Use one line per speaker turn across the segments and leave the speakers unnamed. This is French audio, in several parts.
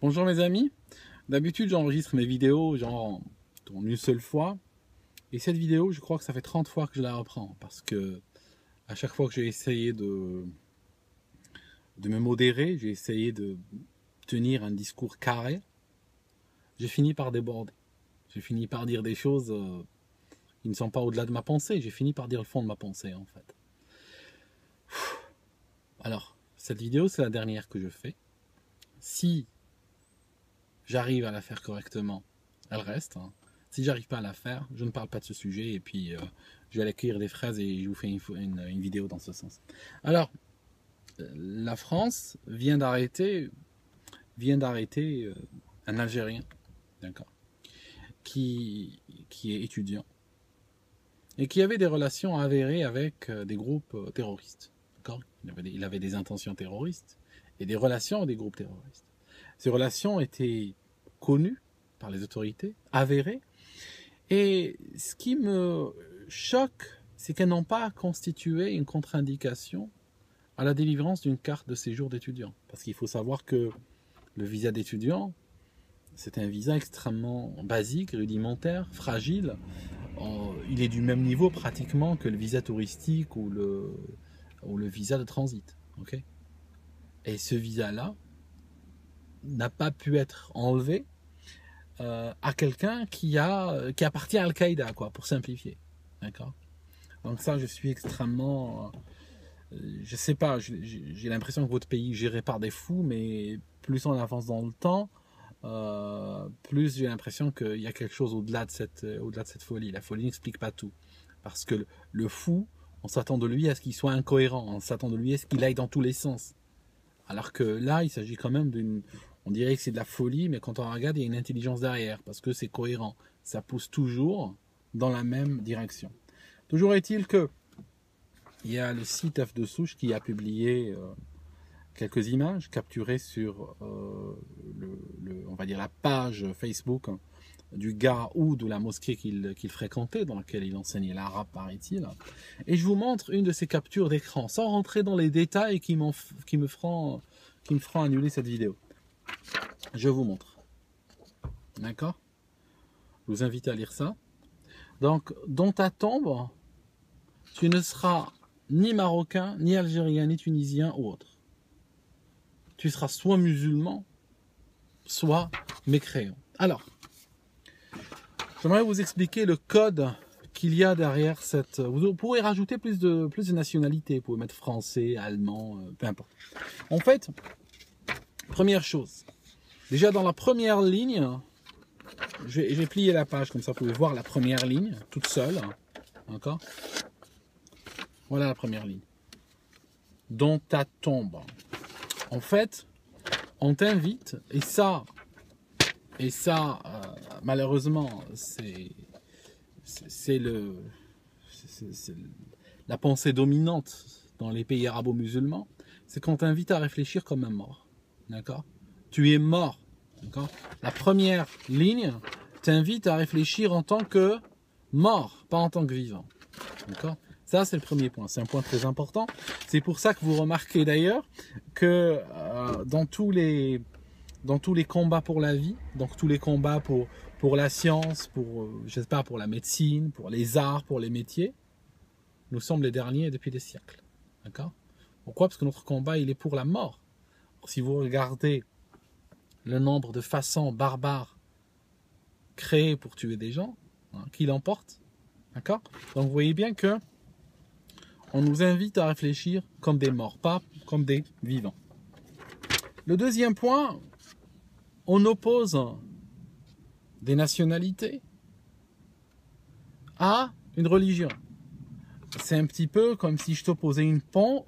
Bonjour mes amis, d'habitude j'enregistre mes vidéos genre en une seule fois et cette vidéo je crois que ça fait 30 fois que je la reprends parce que à chaque fois que j'ai essayé de me modérer, j'ai essayé de tenir un discours carré, j'ai fini par déborder, j'ai fini par dire des choses qui ne sont pas au-delà de ma pensée, j'ai fini par dire le fond de ma pensée en fait. Alors cette vidéo c'est la dernière que je fais, si j'arrive à la faire correctement, elle reste. Si j'arrive pas à la faire, je ne parle pas de ce sujet et puis je vais aller cueillir des fraises et je vous fais une vidéo dans ce sens. Alors, la France vient d'arrêter un Algérien, d'accord, qui est étudiant et qui avait des relations avérées avec des groupes terroristes. D'accord, il avait des intentions terroristes et des relations avec des groupes terroristes. Ces relations étaient connues par les autorités, avérées. Et ce qui me choque, c'est qu'elles n'ont pas constitué une contre-indication à la délivrance d'une carte de séjour d'étudiant. Parce qu'il faut savoir que le visa d'étudiant, c'est un visa extrêmement basique, rudimentaire, fragile. Il est du même niveau pratiquement que le visa touristique ou le visa de transit. Okay, et ce visa-là n'a pas pu être enlevé à quelqu'un qui appartient à Al-Qaïda, quoi, pour simplifier. D'accord. Donc ça, je suis extrêmement... je sais pas, j'ai l'impression que votre pays est géré par des fous, mais plus on avance dans le temps, plus j'ai l'impression qu'il y a quelque chose au-delà de cette folie. La folie n'explique pas tout. Parce que le fou, on s'attend de lui à ce qu'il soit incohérent, on s'attend de lui à ce qu'il aille dans tous les sens. Alors que là, il s'agit quand même d'une... On dirait que c'est de la folie, mais quand on regarde, il y a une intelligence derrière, parce que c'est cohérent. Ça pousse toujours dans la même direction. Toujours est-il que il y a le site F de Souche qui a publié quelques images capturées sur on va dire la page Facebook du gars ou de la mosquée qu'il fréquentait, dans laquelle il enseignait l'arabe, paraît-il. Et je vous montre une de ces captures d'écran, sans rentrer dans les détails qui me feront annuler cette vidéo. Je vous montre. D'accord? Je vous invite à lire ça. Donc, dans ta tombe, tu ne seras ni marocain, ni algérien, ni tunisien ou autre. Tu seras soit musulman, soit mécréant. Alors, j'aimerais vous expliquer le code qu'il y a derrière cette... Vous pourrez rajouter plus de nationalités. Vous pouvez mettre français, allemand, peu importe. En fait, première chose, déjà dans la première ligne, j'ai plié la page comme ça, vous pouvez voir la première ligne, toute seule. D'accord ? Voilà la première ligne. Dans ta tombe. En fait, on t'invite, et ça malheureusement, c'est la pensée dominante dans les pays arabo-musulmans, c'est qu'on t'invite à réfléchir comme un mort. D'accord ? Tu es mort. D'accord ? La première ligne t'invite à réfléchir en tant que mort, pas en tant que vivant. D'accord ? Ça, c'est le premier point. C'est un point très important. C'est pour ça que vous remarquez d'ailleurs que dans tous les combats pour la vie, donc tous les combats pour la science, je sais pas, pour la médecine, pour les arts, pour les métiers, nous sommes les derniers depuis des siècles. D'accord ? Pourquoi ? Parce que notre combat, il est pour la mort. Si vous regardez le nombre de façons barbares créées pour tuer des gens, qui l'emportent, d'accord ? Donc vous voyez bien que on nous invite à réfléchir comme des morts, pas comme des vivants. Le deuxième point, on oppose des nationalités à une religion. C'est un petit peu comme si je t'opposais une pomme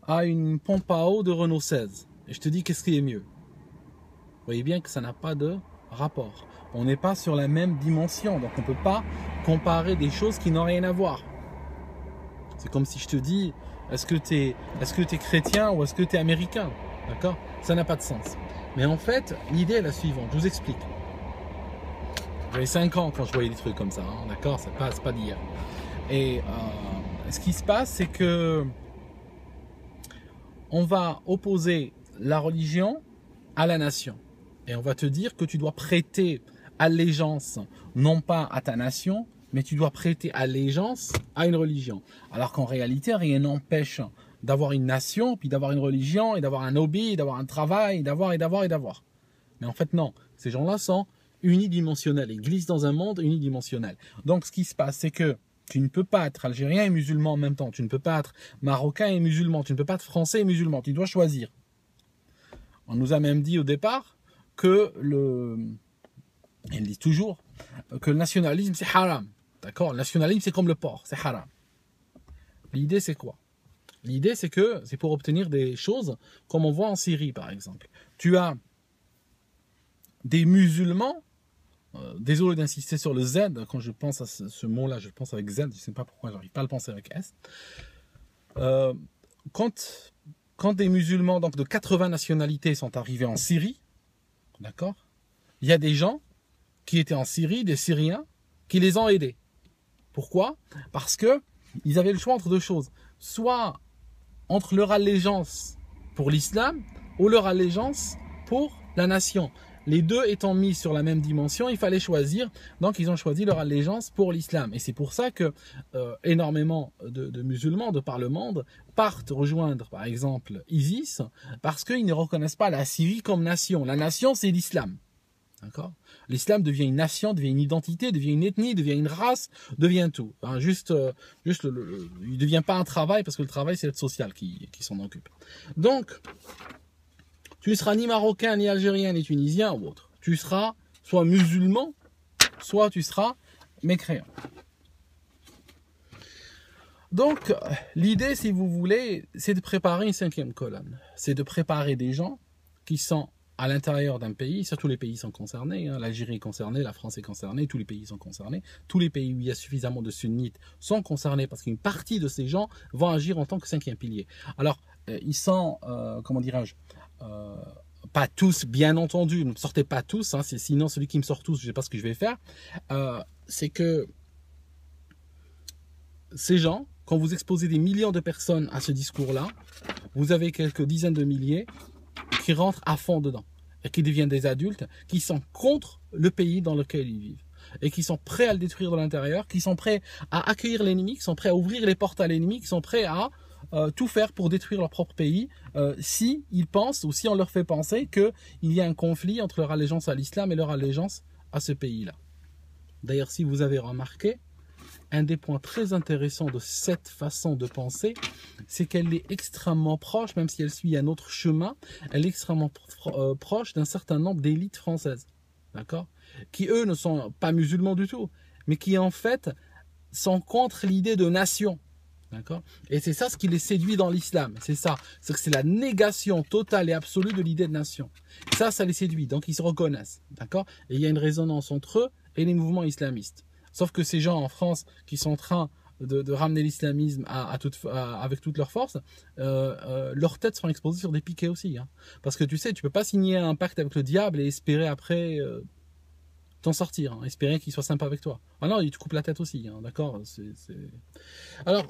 à une pompe à eau de Renault 16. Et je te dis qu'est-ce qui est mieux. Vous voyez bien que ça n'a pas de rapport. On n'est pas sur la même dimension, donc on ne peut pas comparer des choses qui n'ont rien à voir. C'est comme si je te dis, est-ce que tu es chrétien ou est-ce que tu es américain? D'accord? Ça n'a pas de sens. Mais en fait, l'idée est la suivante, je vous explique. J'avais 5 ans quand je voyais des trucs comme ça, hein, d'accord? C'est pas d'hier. Et ce qui se passe, c'est que on va opposer la religion à la nation. Et on va te dire que tu dois prêter allégeance, non pas à ta nation, mais tu dois prêter allégeance à une religion. Alors qu'en réalité, rien n'empêche d'avoir une nation, puis d'avoir une religion, et d'avoir un hobby, et d'avoir un travail, et d'avoir. Mais en fait, non. Ces gens-là sont unidimensionnels. Ils glissent dans un monde unidimensionnel. Donc, ce qui se passe, c'est que tu ne peux pas être algérien et musulman en même temps. Tu ne peux pas être marocain et musulman. Tu ne peux pas être français et musulman. Tu dois choisir. On nous a même dit au départ que ils disent toujours que le nationalisme, c'est haram. D'accord? Le nationalisme, c'est comme le porc. C'est haram. L'idée, c'est quoi? L'idée, c'est que c'est pour obtenir des choses comme on voit en Syrie, par exemple. Tu as des musulmans, désolé d'insister sur le Z, quand je pense à ce mot-là, je pense avec Z, je ne sais pas pourquoi, je n'arrive pas à le penser avec S. Quand des musulmans donc de 80 nationalités sont arrivés en Syrie, d'accord, il y a des gens qui étaient en Syrie, des Syriens, qui les ont aidés. Pourquoi? Parce que ils avaient le choix entre deux choses. Soit entre leur allégeance pour l'islam ou leur allégeance pour la nation. Les deux étant mis sur la même dimension, il fallait choisir. Donc, ils ont choisi leur allégeance pour l'islam. Et c'est pour ça que énormément de musulmans de par le monde partent rejoindre, par exemple, ISIS, parce qu'ils ne reconnaissent pas la Syrie comme nation. La nation, c'est l'islam. D'accord? L'islam devient une nation, devient une identité, devient une ethnie, devient une race, devient tout. Enfin, il ne devient pas un travail, parce que le travail, c'est l'aide sociale qui s'en occupe. Donc, tu ne seras ni marocain, ni algérien, ni tunisien ou autre. Tu seras soit musulman, soit tu seras mécréant. Donc, l'idée, si vous voulez, c'est de préparer une 5e colonne. C'est de préparer des gens qui sont à l'intérieur d'un pays, surtout les pays sont concernés, hein, l'Algérie est concernée, la France est concernée, tous les pays sont concernés, tous les pays où il y a suffisamment de sunnites sont concernés parce qu'une partie de ces gens vont agir en tant que 5e pilier. Alors, ils sont, comment dirais-je, pas tous, bien entendu, ne sortez pas tous, hein, sinon celui qui me sort tous, je ne sais pas ce que je vais faire, c'est que ces gens, quand vous exposez des millions de personnes à ce discours-là, vous avez quelques dizaines de milliers qui rentrent à fond dedans et qui deviennent des adultes qui sont contre le pays dans lequel ils vivent et qui sont prêts à le détruire de l'intérieur, qui sont prêts à accueillir l'ennemi, qui sont prêts à ouvrir les portes à l'ennemi, qui sont prêts à tout faire pour détruire leur propre pays si ils pensent ou si on leur fait penser qu'il y a un conflit entre leur allégeance à l'islam et leur allégeance à ce pays-là. D'ailleurs, si vous avez remarqué, un des points très intéressants de cette façon de penser, c'est qu'elle est extrêmement proche, même si elle suit un autre chemin, elle est extrêmement proche d'un certain nombre d'élites françaises, d'accord, qui eux ne sont pas musulmans du tout, mais qui en fait sont contre l'idée de nation, d'accord. Et c'est ça ce qui les séduit dans l'islam, c'est ça, c'est que c'est la négation totale et absolue de l'idée de nation. Ça les séduit, donc ils se reconnaissent, d'accord. Et il y a une résonance entre eux et les mouvements islamistes. Sauf que ces gens en France qui sont en train de ramener l'islamisme avec toute leur force, leurs têtes seront exposées sur des piquets aussi. Hein. Parce que tu sais, tu peux pas signer un pacte avec le diable et espérer après t'en sortir, hein, espérer qu'il soit sympa avec toi. Ah non, il te coupe la tête aussi, hein, d'accord. Alors,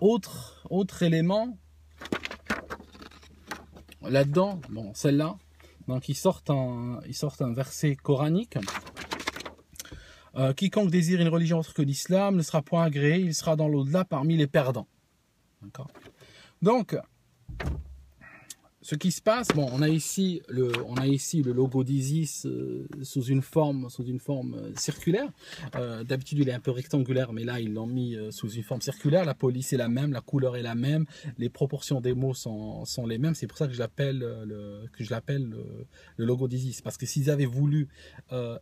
autre élément là-dedans, bon, celle-là, donc ils sortent un verset coranique. Quiconque désire une religion autre que l'islam ne sera point agréé, il sera dans l'au-delà parmi les perdants. D'accord. Donc, ce qui se passe, bon, on a ici le logo d'ISIS sous une forme circulaire. D'habitude, il est un peu rectangulaire, mais là, ils l'ont mis sous une forme circulaire. La police est la même, la couleur est la même, les proportions des mots sont les mêmes. C'est pour ça que je l'appelle le logo d'ISIS. Parce que s'ils avaient voulu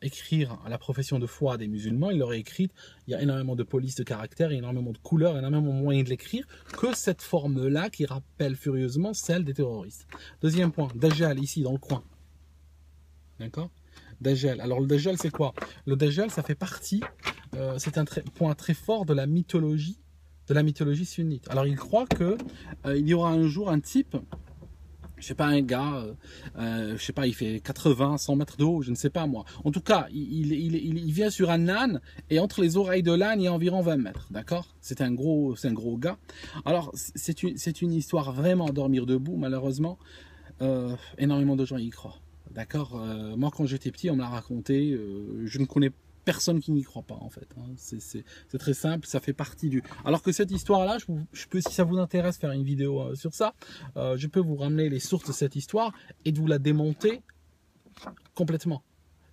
écrire à la profession de foi des musulmans, ils l'auraient écrite. Il y a énormément de police de caractère, énormément de couleurs, énormément de moyens de l'écrire, que cette forme-là qui rappelle furieusement celle des terroristes. Deuxième point, Dajjal, ici dans le coin. D'accord? Dajjal. Alors le Dajjal, c'est quoi? Le Dajjal, ça fait partie, c'est un point très fort de la mythologie sunnite. Alors il croit que il y aura un jour un type je sais pas, un gars, je sais pas, il fait 80, 100 mètres de haut, je ne sais pas moi. En tout cas, il vient sur un âne et entre les oreilles de l'âne, il y a environ 20 mètres, d'accord? C'est un gros gars. Alors, c'est une histoire vraiment à dormir debout, malheureusement. Énormément de gens y croient, d'accord? Moi, quand j'étais petit, on me l'a raconté, je ne connais personne qui n'y croit pas en fait. Hein. C'est très simple, ça fait partie du. Alors que cette histoire-là, je peux, si ça vous intéresse, faire une vidéo sur ça. Je peux vous ramener les sources de cette histoire et de vous la démonter complètement.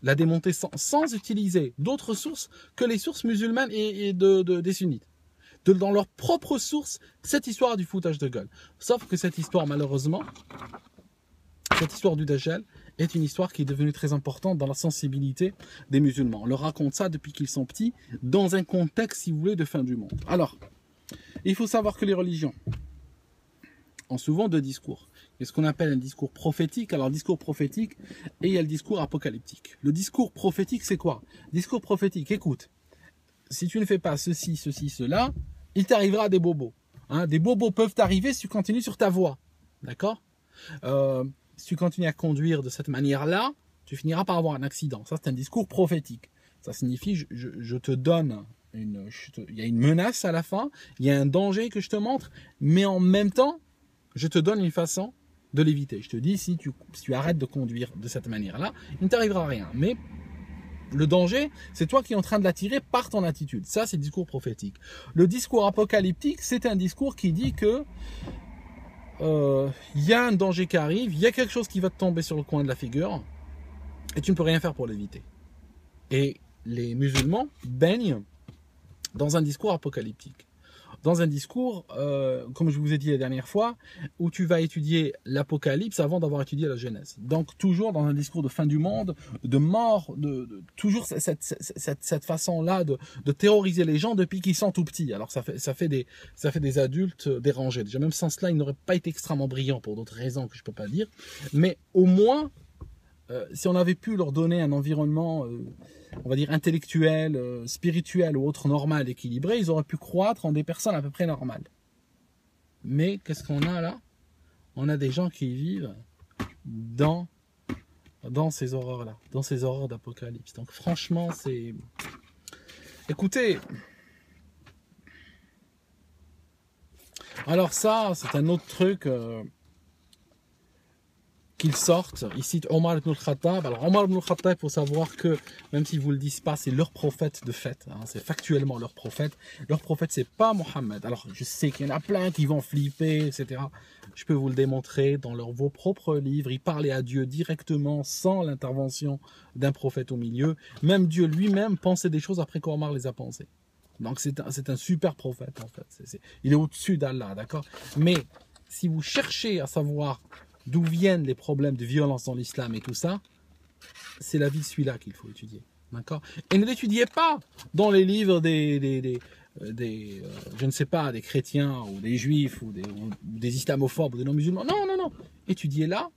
La démonter sans utiliser d'autres sources que les sources musulmanes et des sunnites. Dans leurs propres sources, cette histoire a du foutage de gueule. Sauf que cette histoire, malheureusement, cette histoire du Dajjal est une histoire qui est devenue très importante dans la sensibilité des musulmans. On leur raconte ça depuis qu'ils sont petits, dans un contexte, si vous voulez, de fin du monde. Alors, il faut savoir que les religions ont souvent deux discours. Il y a ce qu'on appelle un discours prophétique. Alors, discours prophétique, et il y a le discours apocalyptique. Le discours prophétique, c'est quoi? Discours prophétique, écoute, si tu ne fais pas ceci, ceci, cela, il t'arrivera des bobos. Hein, des bobos peuvent t'arriver si tu continues sur ta voie. D'accord? Si tu continues à conduire de cette manière-là, tu finiras par avoir un accident. Ça, c'est un discours prophétique. Ça signifie, je te donne, il y a une menace à la fin, il y a un danger que je te montre, mais en même temps, je te donne une façon de l'éviter. Je te dis, si tu arrêtes de conduire de cette manière-là, il ne t'arrivera rien. Mais le danger, c'est toi qui es en train de l'attirer par ton attitude. Ça, c'est le discours prophétique. Le discours apocalyptique, c'est un discours qui dit que y a un danger qui arrive, il y a quelque chose qui va te tomber sur le coin de la figure et tu ne peux rien faire pour l'éviter. Et les musulmans baignent dans un discours apocalyptique. Dans un discours, comme je vous ai dit la dernière fois, où tu vas étudier l'Apocalypse avant d'avoir étudié la Genèse. Donc toujours dans un discours de fin du monde, de mort, toujours cette façon-là de terroriser les gens depuis qu'ils sont tout petits. Alors ça fait des adultes dérangés. Déjà même sans cela, ils n'auraient pas été extrêmement brillants pour d'autres raisons que je ne peux pas dire. Mais au moins, si on avait pu leur donner un environnement on va dire intellectuel, spirituel ou autre normal, équilibré, ils auraient pu croître en des personnes à peu près normales. Mais qu'est-ce qu'on a là? On a des gens qui vivent dans ces horreurs-là, dans ces horreurs d'apocalypse. Donc franchement, c'est... Écoutez, alors ça, c'est un autre truc... qu'ils sortent. Il cite Omar ibn al-Khattab. Alors Omar ibn al-Khattab, il faut savoir que, même s'ils ne vous le disent pas, c'est leur prophète de fait. Hein, c'est factuellement leur prophète. Leur prophète, c'est pas Mohammed. Alors je sais qu'il y en a plein qui vont flipper, etc. Je peux vous le démontrer dans vos propres livres. Ils parlaient à Dieu directement, sans l'intervention d'un prophète au milieu. Même Dieu lui-même pensait des choses après qu'Omar les a pensées. Donc c'est un super prophète en fait. Il est au-dessus d'Allah, d'accord? Mais si vous cherchez à savoir d'où viennent les problèmes de violence dans l'islam et tout ça, c'est la vie de celui-là qu'il faut étudier. D'accord? Et ne l'étudiez pas dans les livres je ne sais pas, des chrétiens ou des juifs ou des islamophobes ou des non-musulmans. Non, non, non. Étudiez-là.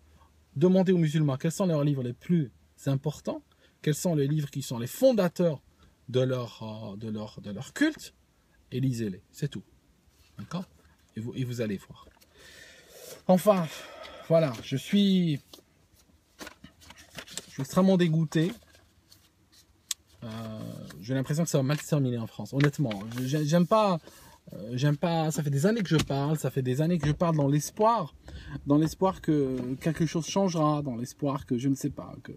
Demandez aux musulmans quels sont leurs livres les plus importants, quels sont les livres qui sont les fondateurs de leur culte, et lisez-les. C'est tout. D'accord? Et vous allez voir. Enfin... Voilà, je suis extrêmement dégoûté. J'ai l'impression que ça va mal se terminer en France. Honnêtement, j'aime pas. Ça fait des années que je parle. Ça fait des années que je parle dans l'espoir que quelque chose changera, dans l'espoir que je ne sais pas. Vous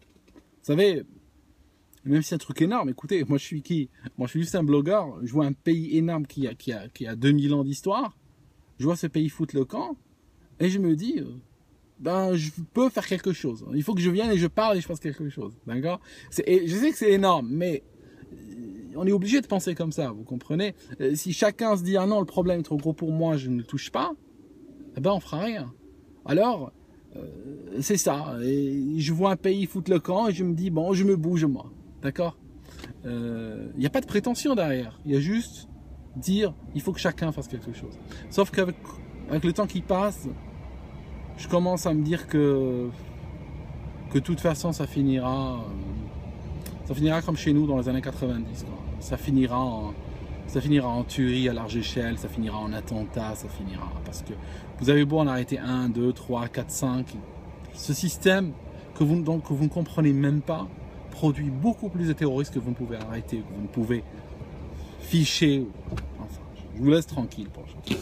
savez, même si c'est un truc énorme. Écoutez, moi je suis qui? Moi je suis juste un blogueur. Je vois un pays énorme qui a 2000 ans d'histoire. Je vois ce pays foutre le camp et je me dis. Je peux faire quelque chose. Il faut que je vienne et je parle et je fasse quelque chose. D'accord? Je sais que c'est énorme, mais on est obligé de penser comme ça, vous comprenez? Si chacun se dit, ah non, le problème est trop gros pour moi, je ne le touche pas, eh ben on fera rien. Alors, c'est ça. Et je vois un pays foutre le camp et je me dis, bon, je me bouge moi. D'accord? Il n'y a pas de prétention derrière. Il y a juste dire, il faut que chacun fasse quelque chose. Sauf qu'avec le temps qui passe, je commence à me dire que de toute façon ça finira comme chez nous dans les années 90 quoi. Ça finira Ça finira en tuerie à large échelle, ça finira en attentat, ça finira... Parce que vous avez beau en arrêter 1, 2, 3, 4, 5. Ce système que vous ne comprenez même pas produit beaucoup plus de terroristes que vous ne pouvez arrêter, que vous ne pouvez ficher. Enfin, je vous laisse tranquille pour aujourd'hui.